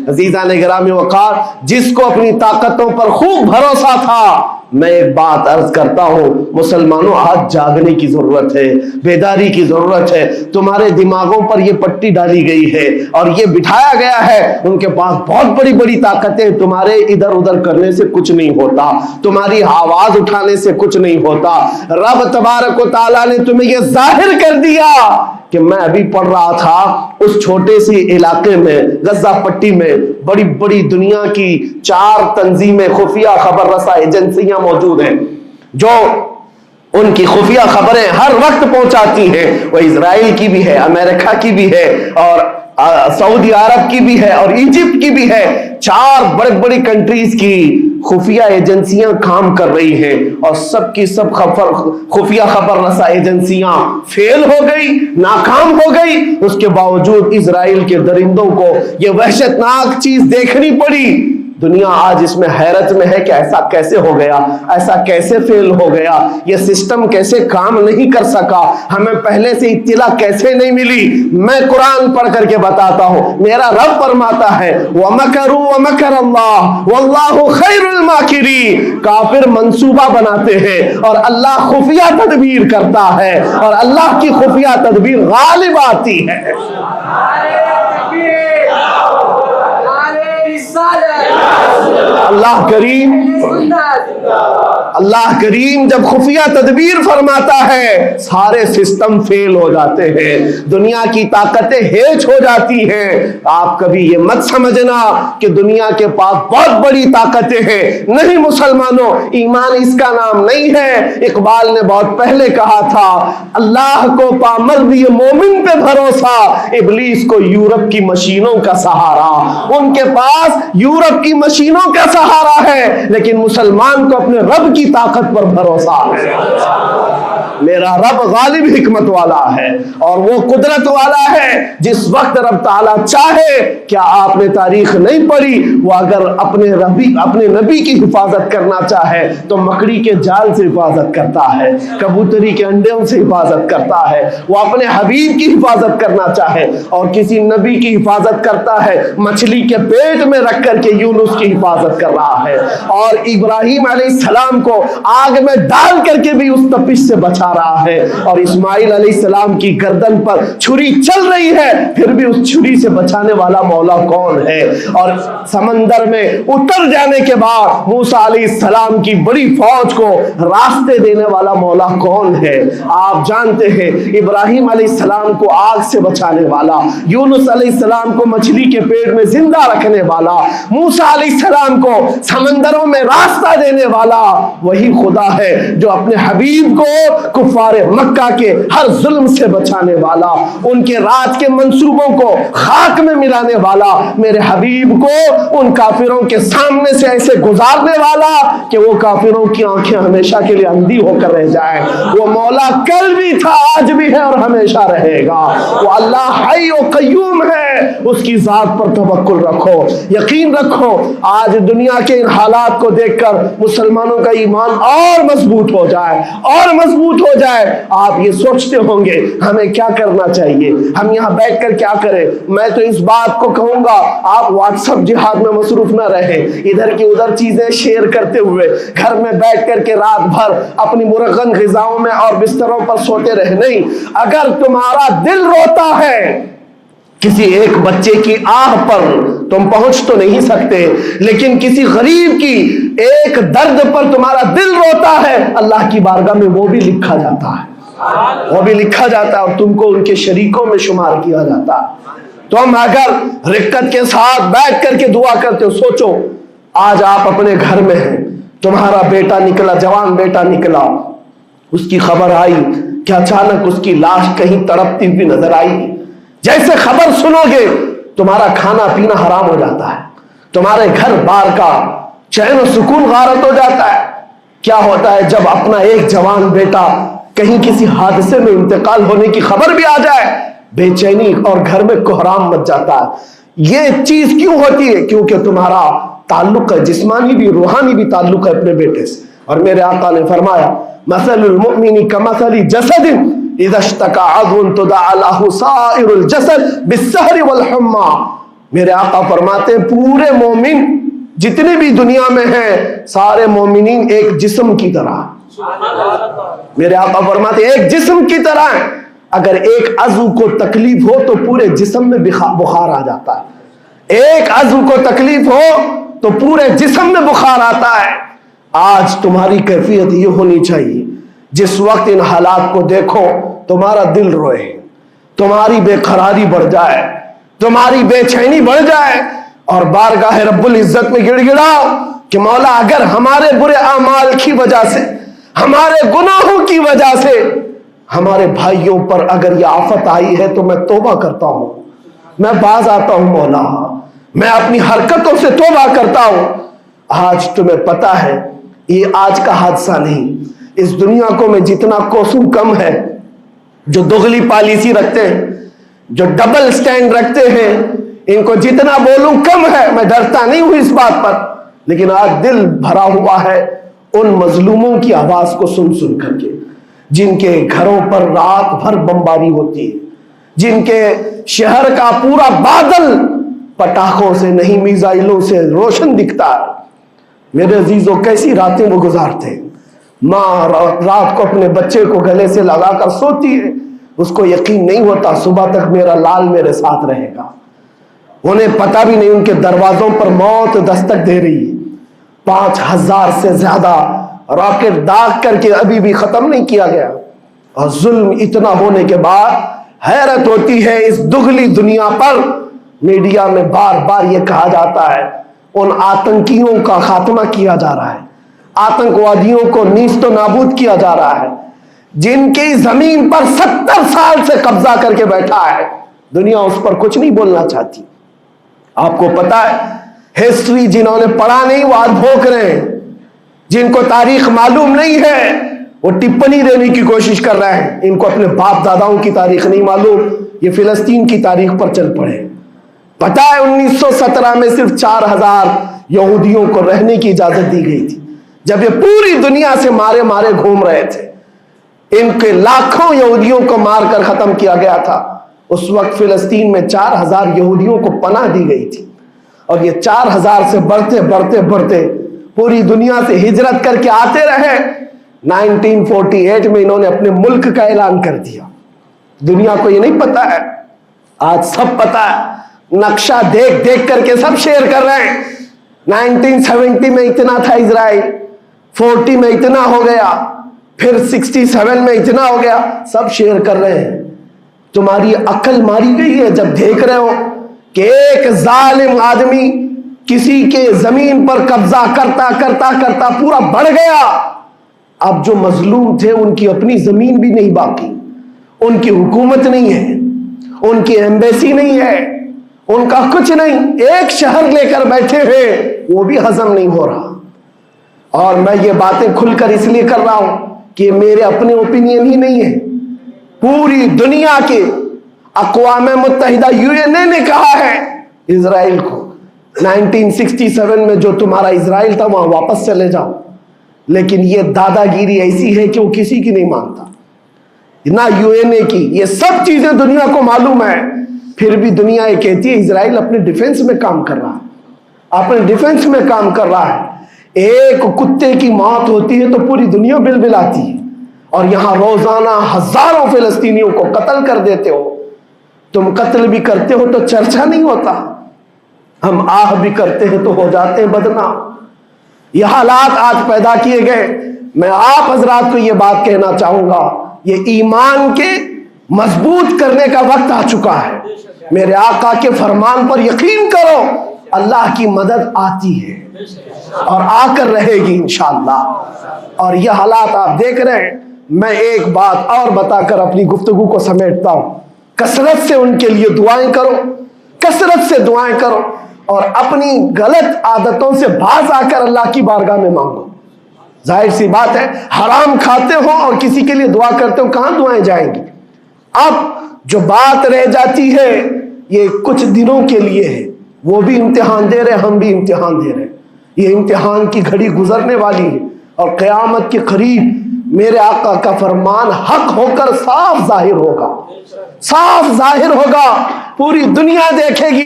عزیزان گرامی وقار، جس کو اپنی طاقتوں پر خوب بھروسہ تھا، میں ایک بات عرض کرتا ہوں مسلمانوں، آج جاگنے کی ضرورت ہے، بیداری کی ضرورت ہے۔ تمہارے دماغوں پر یہ پٹی ڈالی گئی ہے اور یہ بٹھایا گیا ہے، ان کے پاس بہت بڑی بڑی طاقتیں، تمہارے ادھر ادھر کرنے سے کچھ نہیں ہوتا، تمہاری آواز اٹھانے سے کچھ نہیں ہوتا۔ رب تبارک و تعالیٰ نے تمہیں یہ ظاہر کر دیا کہ میں ابھی پڑھ رہا تھا اس چھوٹے سی علاقے میں، غزہ پٹی میں، بڑی بڑی دنیا کی 4 تنظیمیں، خفیہ خبر رساں ایجنسیاں موجود ہیں جو ان کی خفیہ خبریں ہر وقت پہنچاتی ہیں۔ وہ اسرائیل کی بھی ہے، امریکہ کی بھی ہے، اور سعودی عرب کی بھی ہے، اور ایجپٹ کی بھی ہے۔ 4 بڑی بڑی کنٹریز کی خفیہ ایجنسیاں کام کر رہی ہیں، اور سب کی سب خفیہ خبر رساں ایجنسیاں فیل ہو گئی، ناکام ہو گئی۔ اس کے باوجود اسرائیل کے درندوں کو یہ وحشتناک چیز دیکھنی پڑی۔ دنیا آج اس میں حیرت میں ہے کہ ایسا کیسے ہو گیا، ایسا کیسے فیل ہو گیا، یہ سسٹم کیسے کام نہیں کر سکا، ہمیں پہلے سے اطلاع کیسے نہیں ملی۔ میں قرآن پڑھ کر کے بتاتا ہوں، میرا رب فرماتا ہے وَمَكَرُوا وَمَكَرَ اللَّهُ وَاللَّهُ خَيْرُ الْمَاكِرِينَ۔ کافر منصوبہ بناتے ہیں اور اللہ خفیہ تدبیر کرتا ہے، اور اللہ کی خفیہ تدبیر غالب آتی ہے۔ اللہ کریم جب خفیہ تدبیر فرماتا ہے، سارے سسٹم فیل ہو جاتے ہیں، دنیا کی طاقتیں ہیچ ہو جاتی ہیں۔ آپ کبھی یہ مت سمجھنا کہ دنیا کے پاس بہت بڑی طاقتیں ہیں، نہیں مسلمانوں، ایمان اس کا نام نہیں ہے۔ اقبال نے بہت پہلے کہا تھا، اللہ کو پامرد یہ مومن پہ بھروسہ، ابلیس کو یورپ کی مشینوں کا سہارا۔ ان کے پاس یورپ کی مشینوں کا سہارا ہے، لیکن مسلمان کو اپنے رب کی طاقت پر بھروسہ ہے۔ میرا رب غالب حکمت والا ہے اور وہ قدرت والا ہے۔ جس وقت رب تعالیٰ چاہے، کیا آپ نے تاریخ نہیں پڑھی، وہ اگر اپنے نبی کی حفاظت کرنا چاہے تو مکڑی کے جال سے حفاظت کرتا ہے، کبوتری کے انڈوں سے حفاظت کرتا ہے۔ وہ اپنے حبیب کی حفاظت کرنا چاہے اور کسی نبی کی حفاظت کرتا ہے، مچھلی کے پیٹ میں رکھ کر کے یونس کی حفاظت کر رہا ہے، اور ابراہیم علیہ السلام کو آگ میں ڈال کر کے بھی اس تپش سے بچا رہا ہے، اور اسماعیل علیہ السلام کی گردن پر چھری چل رہی ہے، پھر بھی اس چھری سے بچانے والا مولا کون ہے؟ اور سمندر میں اتر جانے کے بعد موسیٰ علیہ السلام کی بڑی فوج کو راستے دینے والا مولا کون ہے؟ آپ جانتے ہیں، ابراہیم علیہ السلام کو آگ سے بچانے والا، یونس علیہ السلام کو مچھلی کے پیٹ میں زندہ رکھنے والا، موسیٰ علیہ السلام کو سمندروں میں راستہ دینے والا وہی خدا ہے جو اپنے حبیب کو کفار مکہ کے ہر ظلم سے بچانے والا، ان کے رات کے منصوبوں کو خاک میں ملانے والا، میرے حبیب کو ان کافروں کے سامنے سے ایسے گزارنے والا کہ وہ کافروں کی آنکھیں ہمیشہ کے لیے اندھی ہو کر رہ جائیں۔ وہ مولا کل بھی تھا، آج بھی ہے اور ہمیشہ رہے گا۔ وہ اللہ حی و قیوم ہے، اس کی ذات پر توکل رکھو، یقین رکھو۔ آج دنیا کے ان حالات کو دیکھ کر مسلمانوں کا ایمان اور مضبوط ہو جائے، اور مضبوط ہو جائے۔ آپ یہ سوچتے ہوں گے ہمیں کیا کرنا چاہیے، ہم یہاں بیٹھ کر کیا کریں؟ میں تو اس بات کو کہوں گا، آپ واٹس ایپ جہاد میں مصروف نہ رہیں، ادھر کی ادھر چیزیں شیئر کرتے ہوئے گھر میں بیٹھ کر کے رات بھر اپنی مرغن غذاؤں میں اور بستروں پر سوتے رہے نہیں۔ اگر تمہارا دل روتا ہے کسی ایک بچے کی آہ پر، تم پہنچ تو نہیں سکتے، لیکن کسی غریب کی ایک درد پر تمہارا دل روتا ہے، اللہ کی بارگاہ میں وہ بھی لکھا جاتا ہے، وہ بھی لکھا جاتا ہے، اور تم کو ان کے شریکوں میں شمار کیا جاتا ہے۔ تم اگر رقت کے ساتھ بیٹھ کر کے دعا کرتے ہو، سوچو آج آپ اپنے گھر میں ہیں، تمہارا بیٹا نکلا، جوان بیٹا نکلا، اس کی خبر آئی کہ اچانک اس کی لاش کہیں تڑپتی ہوئی نظر آئی، جیسے خبر سنو گے تمہارا کھانا پینا حرام ہو جاتا ہے، تمہارے گھر بار کا چین و سکون غارت ہو جاتا ہے۔ کیا ہوتا ہے جب اپنا ایک جوان بیٹا کہیں کسی حادثے میں انتقال ہونے کی خبر بھی آ جائے، بے چینی اور گھر میں کوہرام مچ جاتا ہے۔ یہ چیز کیوں ہوتی ہے؟ کیونکہ تمہارا تعلق ہے، جسمانی بھی روحانی بھی تعلق ہے اپنے بیٹے سے۔ اور میرے آقا نے فرمایا مثل المؤمن کمثل جسد اذا اشتكى عضو تداعى له سائر الجسد بالسهر والحمى میرے آقا فرماتے ہیں پورے مومن جتنے بھی دنیا میں ہیں سارے مومنین ایک جسم کی طرح، میرے آقا فرماتے ہیں ایک جسم کی طرح ہیں، اگر ایک عضو کو تکلیف ہو تو پورے جسم میں بخار آ جاتا ہے، ایک عضو کو تکلیف ہو تو پورے جسم میں بخار آتا ہے۔ آج تمہاری کیفیت یہ ہونی چاہیے، جس وقت ان حالات کو دیکھو تمہارا دل روئے، تمہاری بے قراری بڑھ جائے، تمہاری بے چینی بڑھ جائے، اور بارگاہ رب العزت میں گڑ گڑاؤ کہ مولا اگر ہمارے برے اعمال کی وجہ سے، ہمارے گناہوں کی وجہ سے ہمارے بھائیوں پر اگر یہ آفت آئی ہے تو میں توبہ کرتا ہوں، میں باز آتا ہوں مولا، میں اپنی حرکتوں سے توبہ کرتا ہوں۔ آج تمہیں پتا ہے یہ آج کا حادثہ نہیں، اس دنیا کو میں جتنا کوسوں کم ہے جو دغلی پالیسی رکھتے ہیں، جو ڈبل سٹینڈ رکھتے ہیں، ان کو جتنا بولوں کم ہے، میں ڈرتا نہیں ہوں اس بات پر، لیکن آج دل بھرا ہوا ہے ان مظلوموں کی آواز کو سن سن کر کے، جن کے گھروں پر رات بھر بمباری ہوتی ہے، جن کے شہر کا پورا بادل پٹاخوں سے نہیں میزائلوں سے روشن دکھتا ہے۔ میرے عزیزوں کیسی راتیں وہ گزارتے ہیں، ماں رات کو اپنے بچے کو گلے سے لگا کر سوتی ہے، اس کو یقین نہیں ہوتا صبح تک میرا لال میرے ساتھ رہے گا، انہیں پتہ بھی نہیں ان کے دروازوں پر موت دستک دے رہی ہے۔ 5000 سے زیادہ راکٹ داغ کر کے ابھی بھی ختم نہیں کیا گیا، اور ظلم اتنا ہونے کے بعد حیرت ہوتی ہے اس دگلی دنیا پر میڈیا میں بار بار یہ کہا جاتا ہے ان آتنکیوں کا خاتمہ کیا جا رہا ہے، آتنکوادیوں کو نیست و نابود کیا جا رہا ہے، جن کی زمین پر 70 سال سے قبضہ کر کے بیٹھا ہے، دنیا اس پر کچھ نہیں بولنا چاہتی۔ آپ کو پتا ہے ہسٹری جنہوں نے پڑھا نہیں وہ آج بھوک رہے ہیں، جن کو تاریخ معلوم نہیں ہے وہ ٹپنی دینے کی کوشش کر رہے ہیں، ان کو اپنے باپ داداؤں کی تاریخ نہیں معلوم، یہ فلسطین کی تاریخ پر چل پڑے۔ پتا ہے 1917 میں صرف 4000 یہودیوں کو رہنے کی اجازت دی گئی تھی، جب یہ پوری دنیا سے مارے مارے گھوم رہے تھے، ان کے لاکھوں یہودیوں کو مار کر ختم کیا گیا تھا۔ اس وقت فلسطین میں 4000 یہودیوں کو پناہ دی گئی تھی، اور یہ 4000 سے بڑھتے بڑھتے بڑھتے پوری دنیا سے ہجرت کر کے آتے رہے۔ 1948 میں انہوں نے اپنے ملک کا اعلان کر دیا۔ دنیا کو یہ نہیں پتا ہے، آج سب پتا ہے، نقشہ دیکھ دیکھ کر کے سب شیئر کر رہے ہیں۔ 1970 میں اتنا تھا اسرائیل، 40 میں اتنا ہو گیا، پھر 67 میں اتنا ہو گیا، سب شیئر کر رہے ہیں۔ تمہاری عقل ماری گئی ہے جب دیکھ رہے ہو کہ ایک ظالم آدمی کسی کے زمین پر قبضہ کرتا کرتا کرتا پورا بڑھ گیا، اب جو مظلوم تھے ان کی اپنی زمین بھی نہیں باقی، ان کی حکومت نہیں ہے، ان کی ایمبیسی نہیں ہے، ان کا کچھ نہیں، ایک شہر لے کر بیٹھے ہیں، وہ بھی ہضم نہیں ہو رہا۔ اور میں یہ باتیں کھل کر اس لیے کر رہا ہوں کہ میرے اپنے اوپینین ہی نہیں ہے، پوری دنیا کے اقوام متحدہ UN نے کہا ہے اسرائیل کو 1967 میں جو تمہارا اسرائیل تھا وہاں واپس چلے جاؤ، لیکن یہ دادا گیری ایسی ہے کہ وہ کسی کی نہیں مانتا، نہ UN کی، یہ سب چیزیں دنیا کو معلوم ہے، پھر بھی دنیا یہ کہتی ہے اسرائیل اپنے ڈیفنس میں کام کر رہا ہے، اپنے ڈیفنس میں کام کر رہا ہے۔ ایک کتے کی موت ہوتی ہے تو پوری دنیا بلبلاتی ہے، اور یہاں روزانہ ہزاروں فلسطینیوں کو قتل کر دیتے ہو، تم قتل بھی کرتے ہو تو چرچا نہیں ہوتا، ہم آہ بھی کرتے ہیں تو ہو جاتے ہیں بدنام۔ یہ حالات آج پیدا کیے گئے۔ میں آپ حضرات کو یہ بات کہنا چاہوں گا، یہ ایمان کے مضبوط کرنے کا وقت آ چکا ہے۔ میرے آقا کے فرمان پر یقین کرو، اللہ کی مدد آتی ہے اور آ کر رہے گی انشاءاللہ۔ اور یہ حالات آپ دیکھ رہے ہیں۔ میں ایک بات اور بتا کر اپنی گفتگو کو سمیٹتا ہوں، کثرت سے ان کے لیے دعائیں کرو، کثرت سے دعائیں کرو، اور اپنی غلط عادتوں سے باز آ کر اللہ کی بارگاہ میں مانگو۔ ظاہر سی بات ہے، حرام کھاتے ہو اور کسی کے لیے دعا کرتے ہو، کہاں دعائیں جائیں گی؟ اب جو بات رہ جاتی ہے یہ کچھ دنوں کے لیے ہے، وہ بھی امتحان دے رہے، ہم بھی امتحان دے رہے، یہ امتحان کی گھڑی گزرنے والی ہے، اور قیامت کے قریب میرے آقا کا فرمان حق ہو کر صاف ظاہر ہوگا، صاف ظاہر ہوگا، پوری دنیا دیکھے گی۔